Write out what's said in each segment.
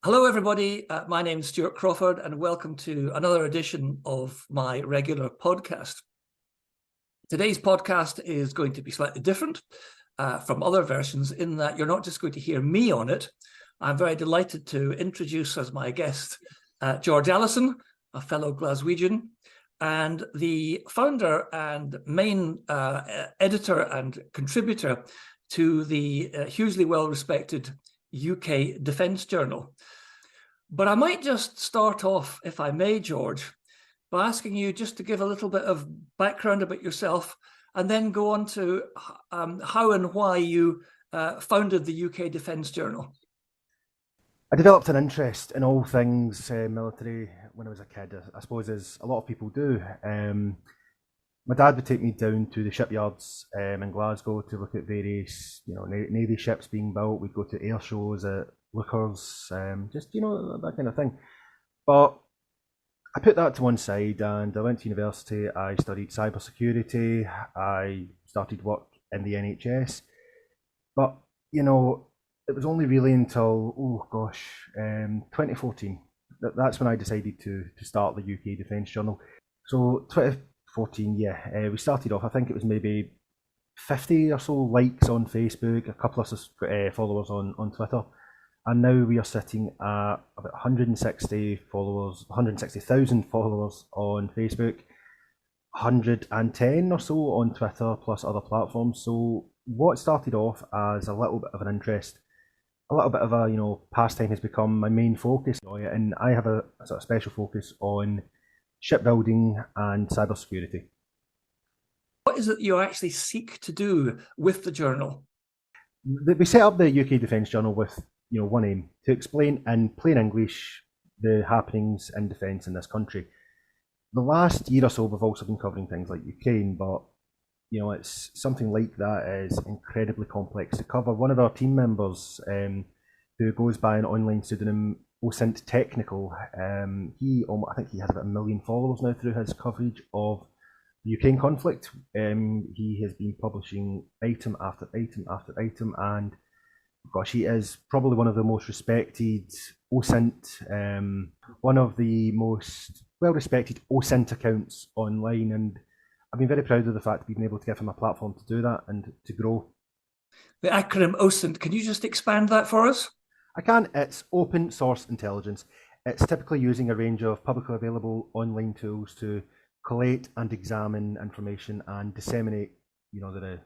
Hello, everybody. My name is Stuart Crawford, and welcome to another edition of my regular podcast. Today's podcast is going to be slightly different from other versions in that you're not just going to hear me on it. I'm very delighted to introduce as my guest George Alison, a fellow Glaswegian, and the founder and main editor and contributor to the hugely well-respected UK Defence Journal. But I might just start off, if I may, George, by asking you just to give a little bit of background about yourself and then go on to how and why you founded the UK Defence Journal. I developed an interest in all things military when I was a kid, I suppose, as a lot of people do. My dad would take me down to the shipyards in Glasgow to look at various, Navy ships being built. We'd go to air shows at Lookers, that kind of thing. But I put that to one side and I went to university. I studied cybersecurity. I started work in the NHS. But, it was only really until, 2014. That's when I decided to start the UK Defence Journal. So 2014, we started off, I think it was maybe 50 or so likes on Facebook, a couple of followers on Twitter. And now we are sitting at about 160 followers, 160,000 followers on Facebook, 110 or so on Twitter, plus other platforms. So what started off as a little bit of an interest, a little bit of a pastime, has become my main focus. And I have a sort of special focus on shipbuilding and cybersecurity. What is it you actually seek to do with the journal? We set up the UK Defence Journal with one aim: to explain in plain English the happenings in defence in this country. The last year or so we've also been covering things like Ukraine, but it's something like that is incredibly complex to cover. One of our team members, who goes by an online pseudonym Osint Technical, I think he has about 1 million followers now through his coverage of the Ukraine conflict. He has been publishing item after item after item, and gosh, he is probably one of the most respected OSINT, one of the most well-respected OSINT accounts online, and I've been very proud of the fact that we've been able to give him a platform to do that and to grow. The acronym OSINT, can you just expand that for us? I can. It's Open Source Intelligence. It's typically using a range of publicly available online tools to collate and examine information and disseminate, the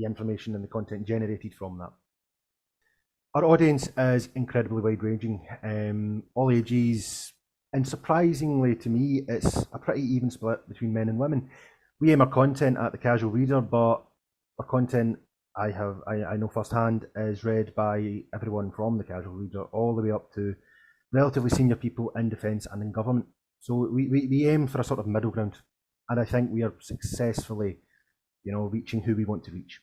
information and the content generated from that. Our audience is incredibly wide-ranging, all ages, and surprisingly to me, it's a pretty even split between men and women. We aim our content at the casual reader, but our content, I know firsthand, is read by everyone from the casual reader all the way up to relatively senior people in defence and in government. So we aim for a sort of middle ground, and I think we are successfully, reaching who we want to reach.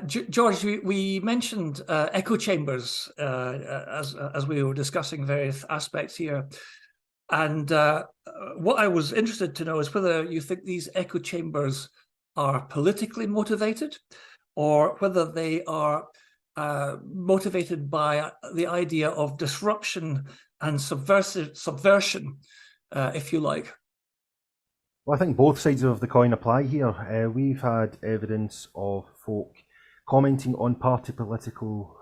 George, we mentioned echo chambers as we were discussing various aspects here. And what I was interested to know is whether you think these echo chambers are politically motivated or whether they are motivated by the idea of disruption and subversion, if you like. Well, I think both sides of the coin apply here. We've had evidence of folk commenting on party political,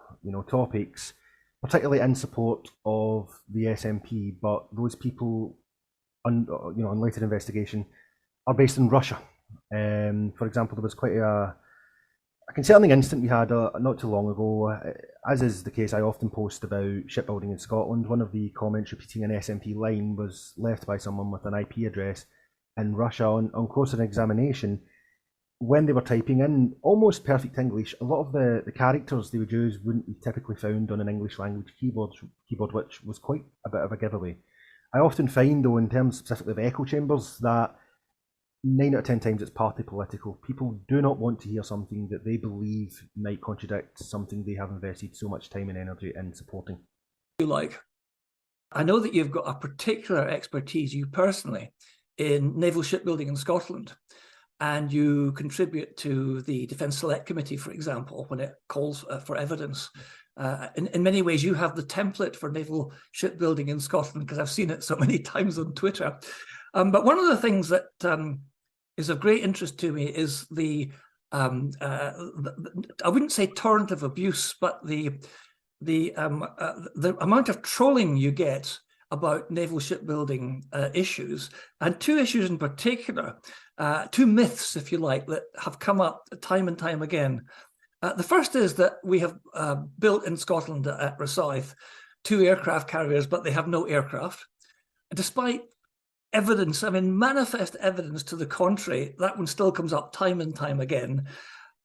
topics, particularly in support of the SNP, but those people, on later investigation, are based in Russia. For example, there was quite a concerning incident we had not too long ago. As is the case, I often post about shipbuilding in Scotland. One of the comments repeating an SNP line was left by someone with an IP address in Russia. On closer examination, when they were typing in almost perfect English, a lot of the characters they would use wouldn't be typically found on an English language keyboard, which was quite a bit of a giveaway. I often find, though, in terms specifically of echo chambers, that 9 out of 10 times it's party political. People do not want to hear something that they believe might contradict something they have invested so much time and energy in supporting. I know that you've got a particular expertise, you personally, in naval shipbuilding in Scotland. And you contribute to the Defence Select Committee, for example, when it calls for evidence in many ways, you have the template for naval shipbuilding in Scotland, because I've seen it so many times on Twitter. But one of the things that is of great interest to me is I wouldn't say torrent of abuse, but the amount of trolling you get about naval shipbuilding issues, and two issues in particular, two myths, if you like, that have come up time and time again. The first is that we have built in Scotland at Rosyth 2 aircraft carriers, but they have no aircraft. Despite evidence, I mean, manifest evidence to the contrary, that one still comes up time and time again.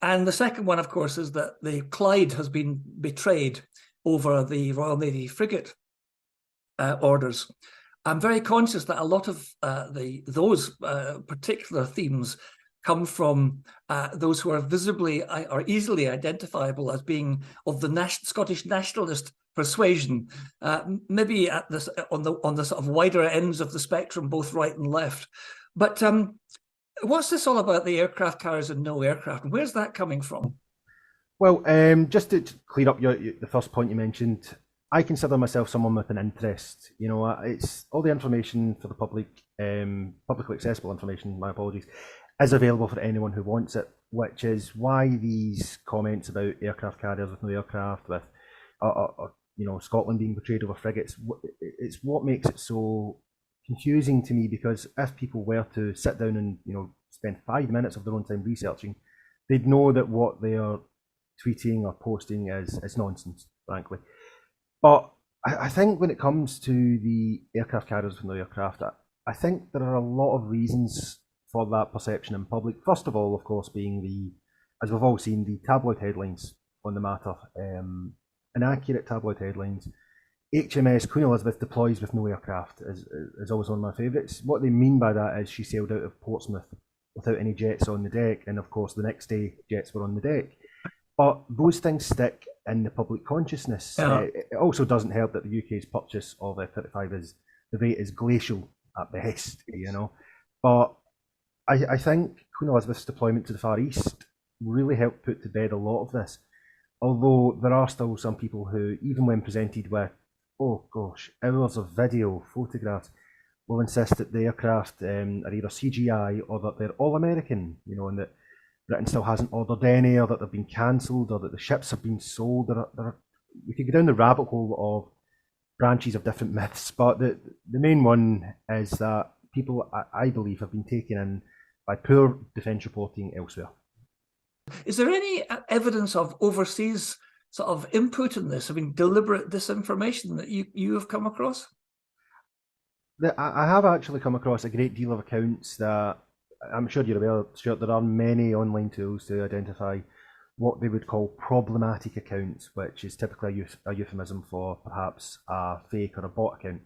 And the second one, of course, is that the Clyde has been betrayed over the Royal Navy frigate orders. I'm very conscious that a lot of those particular themes come from those who are visibly or easily identifiable as being of the Scottish nationalist persuasion, maybe at this on the sort of wider ends of the spectrum, both right and left. But what's this all about, the aircraft carriers and no aircraft? Where's that coming from? Well, just to clear up the first point you mentioned, I consider myself someone with an interest. You know, it's all the information for the public, publicly accessible information, my apologies, is available for anyone who wants it, which is why these comments about aircraft carriers with no aircraft, with you know, Scotland being betrayed over frigates, it's what makes it so confusing to me, because if people were to sit down and, you know, spend 5 minutes of their own time researching, they'd know that what they are tweeting or posting is nonsense, frankly. But I think when it comes to the aircraft carriers with no aircraft, I think there are a lot of reasons for that perception in public. First of all, of course, being as we've all seen, the tabloid headlines on the matter. Inaccurate tabloid headlines. HMS Queen Elizabeth deploys with no aircraft is always one of my favourites. What they mean by that is she sailed out of Portsmouth without any jets on the deck, and of course the next day jets were on the deck. But those things stick in the public consciousness. Yeah. It also doesn't help that the UK's purchase of F-35 the rate is glacial at best, you know. But I think Queen Elizabeth's deployment to the Far East really helped put to bed a lot of this. Although there are still some people who, even when presented with, oh gosh, hours of video, photographs, will insist that the aircraft are either CGI or that they're all American, you know, and that Britain still hasn't ordered any, or that they've been cancelled, or that the ships have been sold. We could go down the rabbit hole of branches of different myths, but the main one is that people, I believe, have been taken in by poor defence reporting elsewhere. Is there any evidence of overseas sort of input in this? I mean, deliberate disinformation that you have come across? I have actually come across a great deal of accounts that I'm sure you're aware, Stuart, there are many online tools to identify what they would call problematic accounts, which is typically a euphemism for perhaps a fake or a bot account.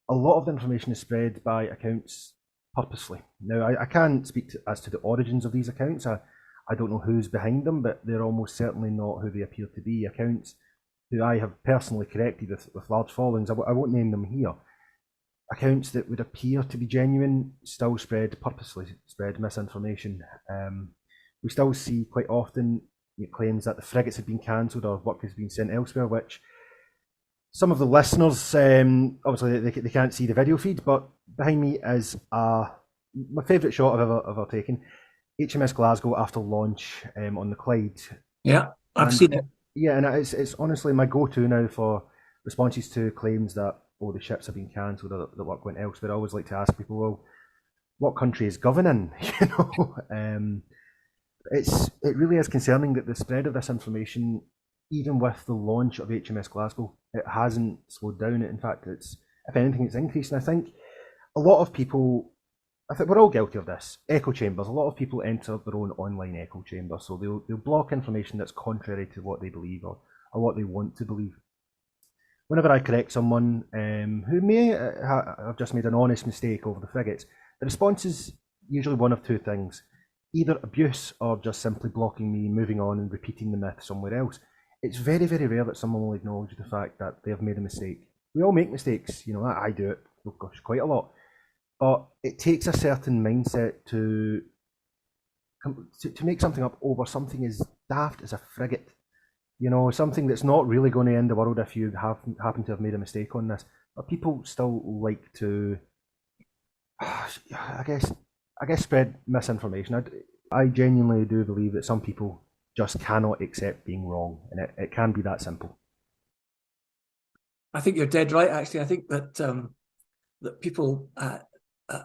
A lot of the information is spread by accounts purposely. Now, I can't speak as to the origins of these accounts. I don't know who's behind them, but they're almost certainly not who they appear to be. Accounts who I have personally corrected with large followings, I won't name them here. Accounts that would appear to be genuine still purposely spread misinformation. We still see quite often claims that the frigates have been cancelled or work has been sent elsewhere, which some of the listeners, obviously they can't see the video feed, but behind me is my favourite shot I've ever taken. HMS Glasgow after launch on the Clyde. Yeah, I've seen it. Yeah, and it's honestly my go-to now for responses to claims that, oh, the ships have been cancelled or the work went elsewhere. I always like to ask people, well, what country is governing? You know, it really is concerning that the spread of this information, even with the launch of HMS Glasgow, it hasn't slowed down. In fact, if anything, it's increased. And I think a lot of people, I think we're all guilty of this. Echo chambers. A lot of people enter their own online echo chamber, so they'll block information that's contrary to what they believe or what they want to believe. Whenever I correct someone who may have just made an honest mistake over the frigates, the response is usually one of two things: either abuse or just simply blocking me, moving on and repeating the myth somewhere else. It's very, very rare that someone will acknowledge the fact that they have made a mistake. We all make mistakes, you know. I do it, oh gosh, quite a lot. But it takes a certain mindset to make something up over something as daft as a frigate. something that's not really going to end the world if you happen to have made a mistake on this. But people still like to, I guess, spread misinformation. I genuinely do believe that some people just cannot accept being wrong, and it can be that simple. I think you're dead right, actually. I think that that people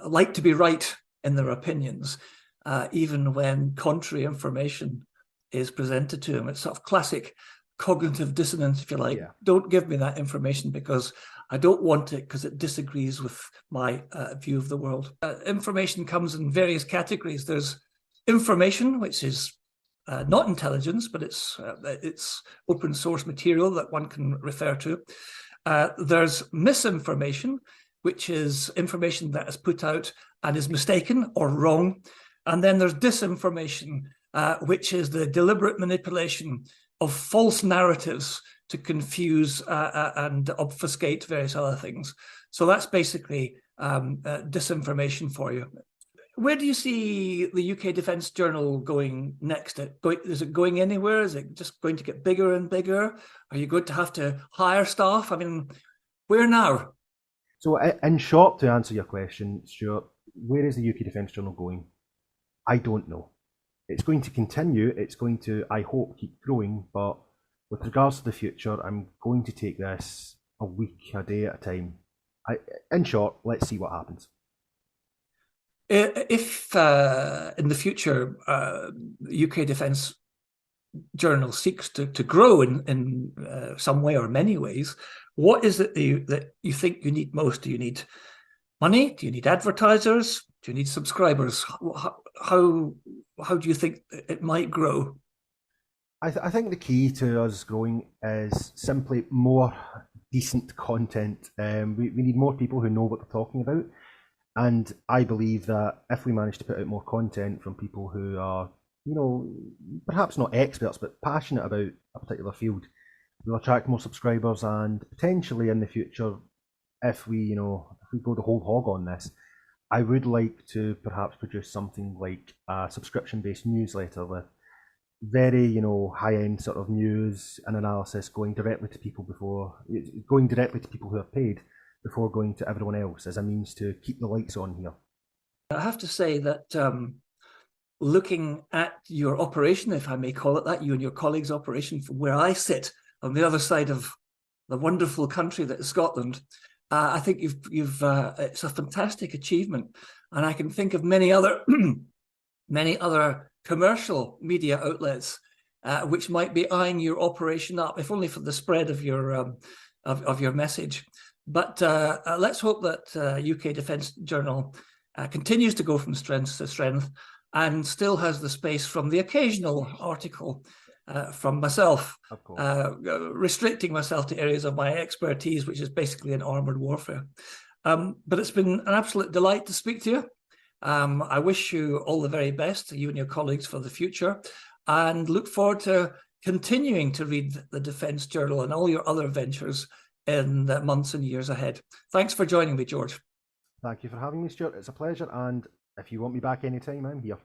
like to be right in their opinions, even when contrary information is presented to them. It's sort of classic cognitive dissonance, if you like. Yeah. Don't give me that information because I don't want it because it disagrees with my view of the world. Information comes in various categories. There's information, which is not intelligence, but it's open source material that one can refer to. There's misinformation, which is information that is put out and is mistaken or wrong. And then there's disinformation, which is the deliberate manipulation of false narratives to confuse and obfuscate various other things. So that's basically disinformation for you. Where do you see the UK Defence Journal going next? Is it going anywhere? Is it just going to get bigger and bigger? Are you going to have to hire staff? I mean, where now? So, in short, to answer your question, Stuart, where is the UK Defence Journal going? I don't know. It's going to continue. It's going to, I hope, keep growing. But with regards to the future, I'm going to take this a week, a day at a time. In short, let's see what happens. If in the future UK Defence Journal seeks to grow in some way or many ways, what is it that you think you need most? Do you need money? Do you need advertisers? Do you need subscribers? How do you think it might grow? I think the key to us growing is simply more decent content. We need more people who know what they're talking about. And I believe that if we manage to put out more content from people who are, perhaps not experts, but passionate about a particular field, we'll attract more subscribers, and potentially in the future, if we go the whole hog on this, I would like to perhaps produce something like a subscription-based newsletter with very, high-end sort of news and analysis going directly to people who are paid before going to everyone else, as a means to keep the lights on here. I have to say that looking at your operation, if I may call it that, you and your colleagues' operation from where I sit on the other side of the wonderful country that is Scotland, I think it's a fantastic achievement, and I can think of many other commercial media outlets which might be eyeing your operation up, if only for the spread of your message. But let's hope that UK Defence Journal continues to go from strength to strength and still has the space from the occasional article from myself, restricting myself to areas of my expertise, which is basically in armoured warfare. But it's been an absolute delight to speak to you. I wish you all the very best, you and your colleagues, for the future, and look forward to continuing to read the Defence Journal and all your other ventures in the months and years ahead. Thanks for joining me, George. Thank you for having me, Stuart. It's a pleasure, and if you want me back anytime, I'm here.